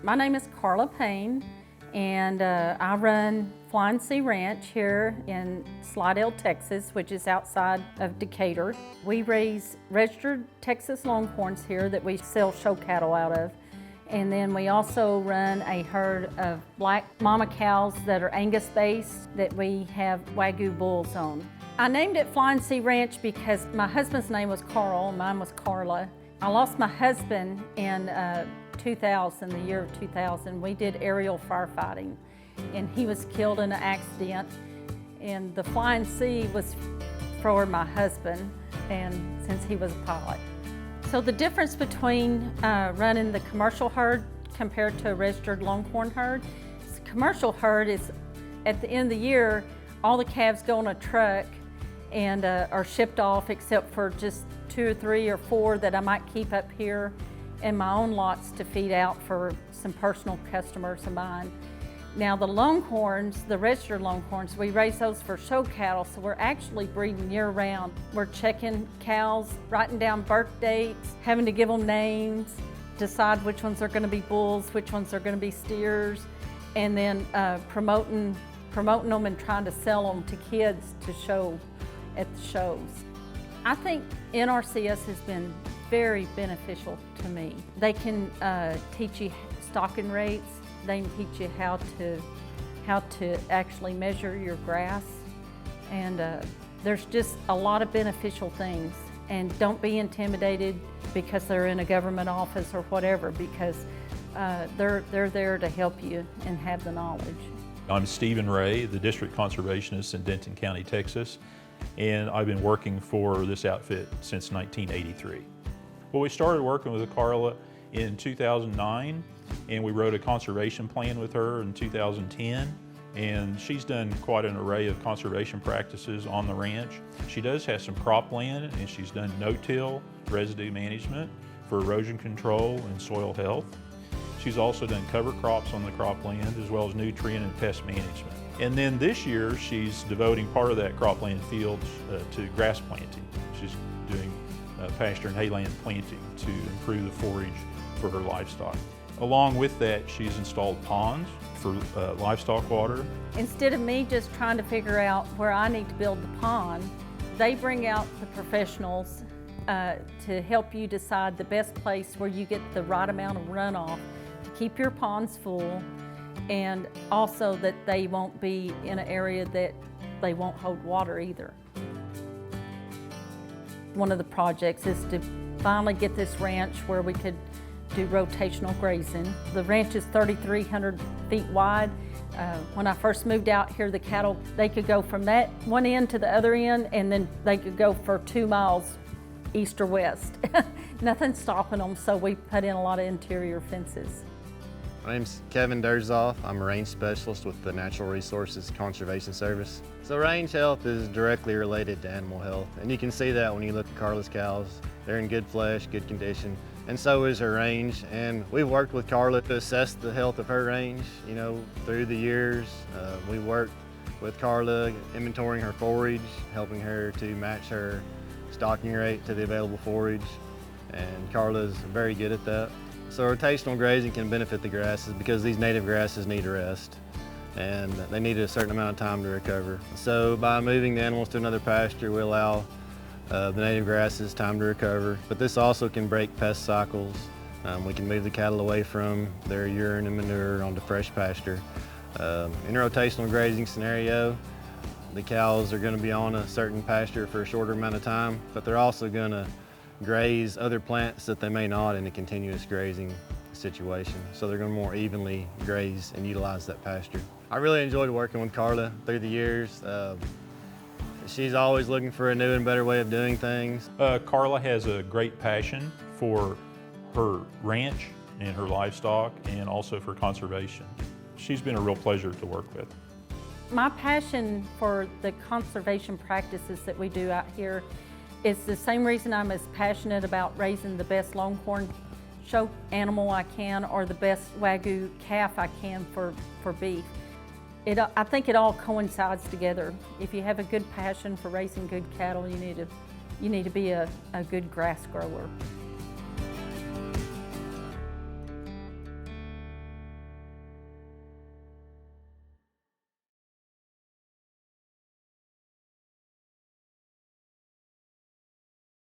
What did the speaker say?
My name is Carla Payne, and I run Flying Sea Ranch here in Slidell, Texas, which is outside of Decatur. We raise registered Texas Longhorns here that we sell show cattle out of. And then we also run a herd of black mama cows that are Angus-based that we have Wagyu bulls on. I named it Flying Sea Ranch because my husband's name was Carl, and mine was Carla. I lost my husband in 2000, the year of 2000. We did aerial firefighting, and he was killed in an accident. And the Flying Sea was for my husband, and since he was a pilot. So the difference between running the commercial herd compared to a registered Longhorn herd, commercial herd is at the end of the year, all the calves go on a truck and are shipped off except for just 2 or 3 or 4 that I might keep up here in my own lots to feed out for some personal customers of mine. Now the Longhorns, the registered Longhorns, we raise those for show cattle, so we're actually breeding year-round. We're checking cows, writing down birth dates, having to give them names, decide which ones are going to be bulls, which ones are going to be steers, and then promoting them and trying to sell them to kids to show at the shows. I think NRCS has been very beneficial to me. They can teach you stocking rates. They can teach you how to actually measure your grass, and there's just a lot of beneficial things. And don't be intimidated because they're in a government office or whatever, because they're there to help you and have the knowledge. I'm Stephen Ray, the District Conservationist in Denton County, Texas, and I've been working for this outfit since 1983. Well, we started working with Carla in 2009, and we wrote a conservation plan with her in 2010, and she's done quite an array of conservation practices on the ranch. She does have some cropland, and she's done no-till residue management for erosion control and soil health. She's also done cover crops on the cropland, as well as nutrient and pest management. And then this year, she's devoting part of that cropland field to grass planting. She's doing pasture and hayland planting to improve the forage for her livestock. Along with that, she's installed ponds for livestock water. Instead of me just trying to figure out where I need to build the pond, they bring out the professionals to help you decide the best place where you get the right amount of runoff to keep your ponds full, and also that they won't be in an area that they won't hold water either. One of the projects is to finally get this ranch where we could do rotational grazing. The ranch is 3,300 feet wide. When I first moved out here, the cattle, they could go from that one end to the other end, and then they could go for 2 miles east or west. Nothing stopping them, so we put in a lot of interior fences. My name's Kevin Derzapf. I'm a range specialist with the Natural Resources Conservation Service. So range health is directly related to animal health, and you can see that when you look at Carla's cows. They're in good flesh, good condition, and so is her range. And we've worked with Carla to assess the health of her range, through the years. We worked with Carla inventorying her forage, helping her to match her stocking rate to the available forage, and Carla's very good at that. So rotational grazing can benefit the grasses because these native grasses need a rest, and they need a certain amount of time to recover. So by moving the animals to another pasture, we allow the native grasses time to recover. But this also can break pest cycles. We can move the cattle away from their urine and manure onto fresh pasture. In a rotational grazing scenario, the cows are going to be on a certain pasture for a shorter amount of time, but they're also going to graze other plants that they may not in a continuous grazing situation. So they're going to more evenly graze and utilize that pasture. I really enjoyed working with Carla through the years. She's always looking for a new and better way of doing things. Carla has a great passion for her ranch and her livestock, and also for conservation. She's been a real pleasure to work with. My passion for the conservation practices that we do out here is the same reason I'm as passionate about raising the best Longhorn show animal I can, or the best Wagyu calf I can for beef. I think it all coincides together. If you have a good passion for raising good cattle, you need to be a good grass grower.